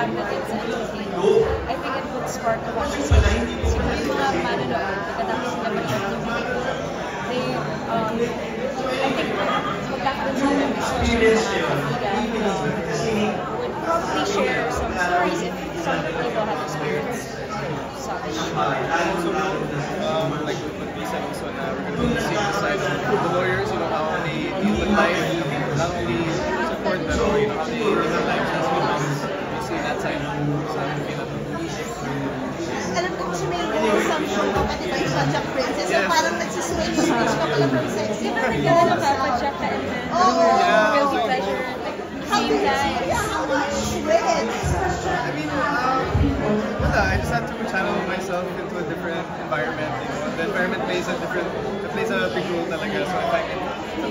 fact that it's entertaining, I think it would spark a conversation. Siguro yung mga manonood, pagkatapos nila manood ng pelikula, I think magkakaroon sila ng discussion na would probably share some stories if some people have experienced such. Also, like what we said also, we're going to see the side of the lawyers, how they deal with life, not only support, but how they live their lives as humans. We'll see that side. Alam ko kasi may assumption ko pati ba yung Sunshine Princess, so parang nagsiswitch ka pala from sex. Di ba may gano'n ka pag Jack ka and then guilty pleasure, like same time? How do you switch? I mean, I just had to channel myself into a different environment. The environment plays a big role talaga. So if I can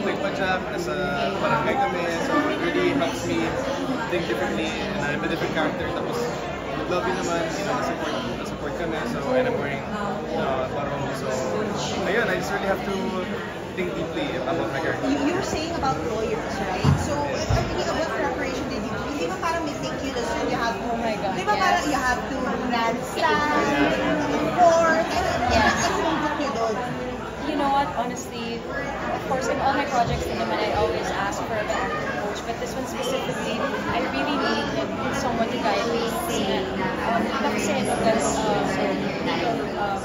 play Pajak as a barangay kami, so it really helps me think differently, and I'm a different character. Tapos love naman, support kami. So and I'm wearing barong. So ayun, I just really have to think deeply about my character. You were saying about lawyers, right? So I'm thinking of what preparation did you do? Di ba parang may meticulous and you have to, oh my God, di ba parang you have to grandstand, report, and sinunod niyo doon? You know what, honestly, of course in all my projects I always ask for an acting coach, but this one specifically, I really need someone to guide me. Kasi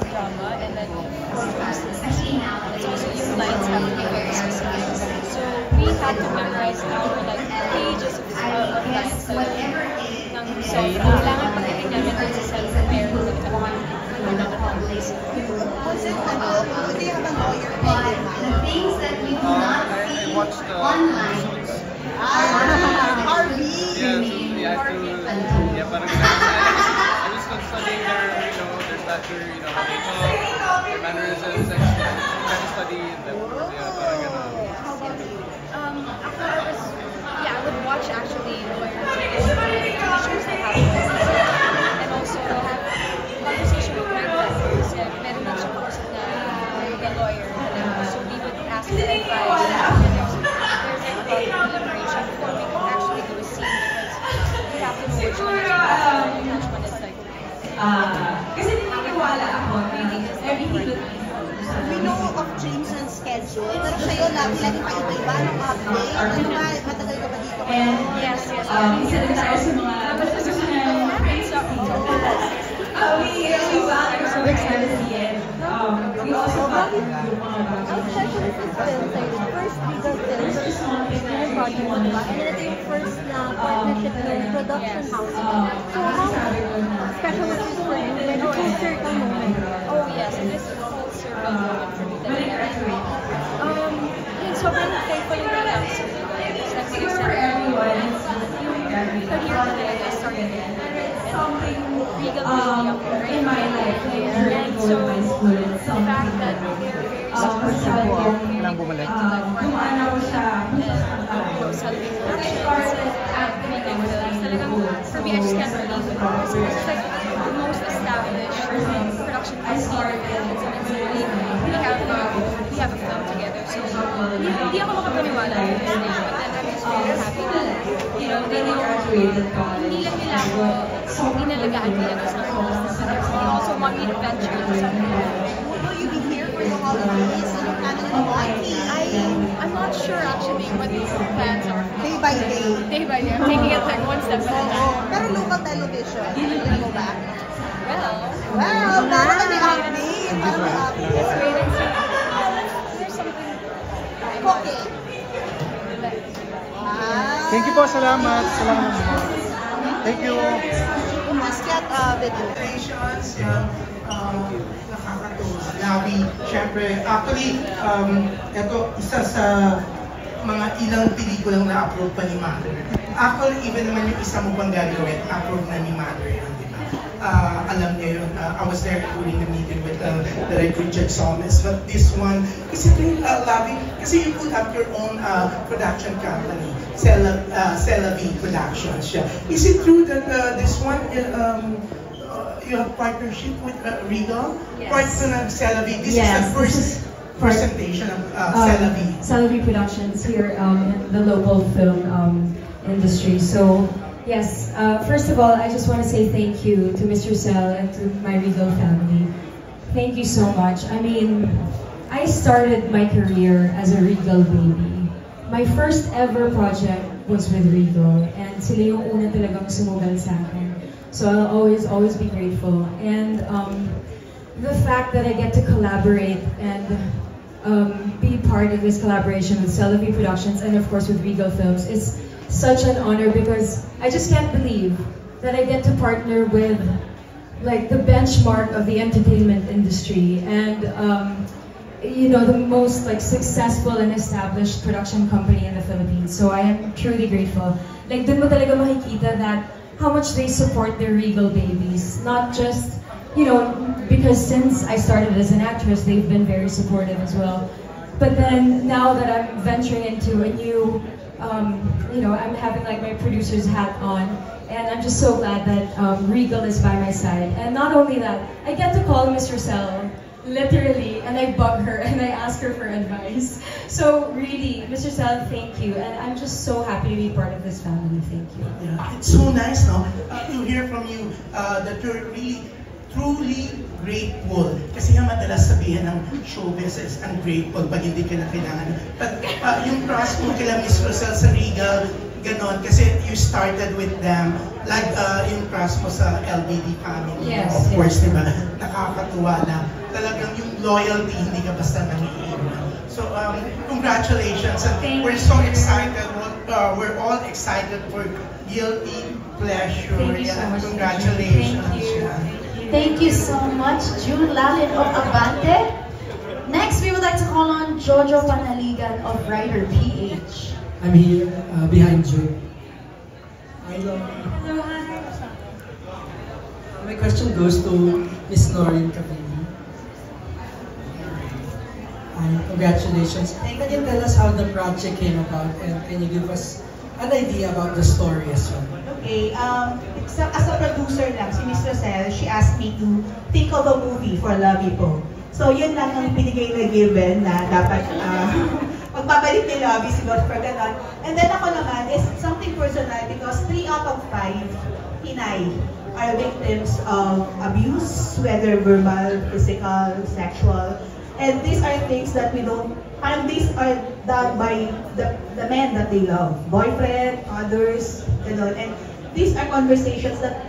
drama, and then it's also yung lines have to be very specific. So we had to memorize our pages of lines ng song. Kailangan pagdating namin sa self-prepare na Was it, do you have a lawyer in mind? I watched Suits. Harvey! Parang I was studying their stature, how they talk, their mannerisms, and kind of study them. Parang gano'n. I would watch actually shows that have and also have conversation with my friends. Meron din siya course na the lawyer. So we would ask for advice. There's about deliberation before we can actually do a scene, because we have to know which one is bad and which one is kasi naniniwala ako na everything We know of Jameson's schedule, pero siya yun lagi pa iba-iba ng update. Ano ba, matagal ka ba dito? And yes. isa rin tayo sa mga we are so excited to see it. We also got yung mga outside of this film, first legal film, first project mo, diba? And ito yung first na partnership ng production house. So how special was this for you? When it full circle moment? Oh yes, it is a full circle moment for me talaga. Sobrang thankful yung lang sa career ko talaga started and legal in my life. And so the fact that they're very supportive dumaan ako sa Salvi Productions and Dominican Films. Talagang, for me, I just can't believe it. It's like the most established production house here in the Philippines. We have a film together. So, hindi ako makapaniwala. But then I'm just very happy that, hindi lang nila ako inalagaan nila to some business. They also want me to venture into something. Will you be here for the holidays? Ano plano ng party? I'm not sure actually what the plans are. Day by day. Day by day. I'm taking it like one step at a time. Pero local television, will you go back? Well, para kami update. Let's wait and see. There's something Okay. Thank you po, salamat. Thank you. Umakyat video. Congratulations, nakakatuwa. Labi, syempre, actually, ito isa sa mga ilang pelikulang na-upload pa ni Mother. Actually, even naman yung isa mo pang gagawin, upload na ni Mother yun, di ba? Alam niyo yun, I was there during the meeting with Director Judge Somes, but this one, kasi ito yung Labi, kasi you put up your own production company, Celavi Productions siya. Is it true that this one, you have partnership with Regal? Yes. Part ng Celavi, this is the first presentation of Celavi. Celavi Productions here in the local film industry. So Yes, first of all, I just want to say thank you to Mr. Sel and to my Regal family. Thank you so much. I mean, I started my career as a Regal baby. My first ever project was with Regal, and sila yung una talagang sumugal sa akin. So I'll always be grateful. And the fact that I get to collaborate and be part of this collaboration with Celavi Productions and of course with Regal Films is such an honor, because I just can't believe that I get to partner with like the benchmark of the entertainment industry and you know, the most like successful and established production company in the Philippines. So I am truly grateful. Like dun mo talaga makikita that how much they support their Regal babies, not just, you know, because since I started as an actress, they've been very supportive as well. But then now that I'm venturing into a new, you know, I'm having like my producer's hat on, and I'm just so glad that Regal is by my side. And not only that, I get to call Mr. Sel, literally, and I bug her and I ask her for advice. So really, Mr. Sel, thank you, and I'm just so happy to be part of this family. Thank you. Yeah, it's so nice, no? To hear from you that you're really truly grateful. Kasi nga madalas sabihin ng showbiz is ungrateful pag hindi ka na kailangan. But yung trust mo kila Miss Rosel sa Regal, ganon, kasi you started with them, like yung trust mo sa LBD family. Yes, of course, yes. diba? Nakakatuwa na talagang yung loyalty, hindi ka basta nangiiwan. So, congratulations. And we're so excited. We're all excited for Guilty Pleasure. Thank you so much. Congratulations. Thank you. Thank you so much, June Lalin of Abante. Next, we would like to call on Jojo Panaligan of Rider PH. I'm here behind you. My question goes to Miss Noreen Cavini. Congratulations. Can you tell us how the project came about, and can you give us an idea about the story as well? Okay, as a producer lang, si Miss Rosel, she asked me to think of a movie for Lovey Po. So yun lang ang pinigay na given na dapat magbabalik ni Lovey si God for ganon. And then ako naman is something personal because 3 out of 5 Pinay are victims of abuse, whether verbal, physical, sexual. And these are things that we don't, these are done by the men that they love, boyfriend, others, ganon. And these are conversations that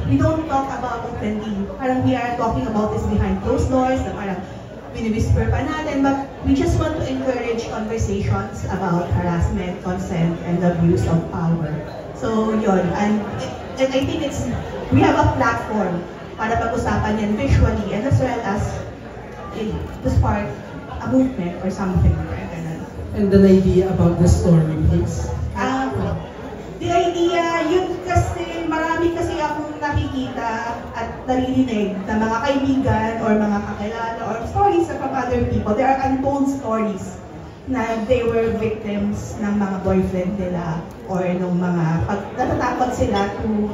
we don't talk about openly. Parang we are talking about this behind closed doors, na parang wini-whisper pa natin, but we just want to encourage conversations about harassment, consent, and abuse of power. So yun, and I think we have a platform para pag-usapan yan visually and as well as to spark a movement or something. And an idea about the story, please. The idea, yun kasi marami kasi akong nakikita at naririnig na mga kaibigan or mga kakilala or stories from other people. There are untold stories na they were victims ng mga boyfriend nila or nung mga natatakot sila to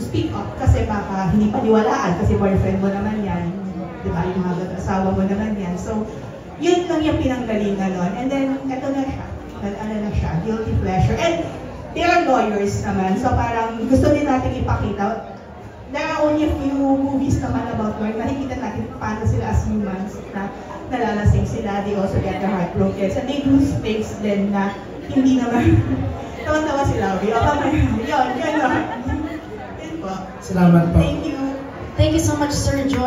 speak up kasi baka hindi paniwalaan kasi boyfriend mo naman yan, di ba? Yung mga asawa mo naman yan. So, yun lang yung pinanggalingan nun. And then, eto na siya. Ano na siya, Guilty Pleasure. And they are lawyers naman, so parang gusto din natin ipakita. There are only a few movies naman about lawyer. Nakikita natin paano sila as humans na nalalasing sila. They also get their heart broken. And they do things din na hindi naman tawa-tawa sila. Yun po. Salamat po. Thank you. Thank you so much, Sir Joy.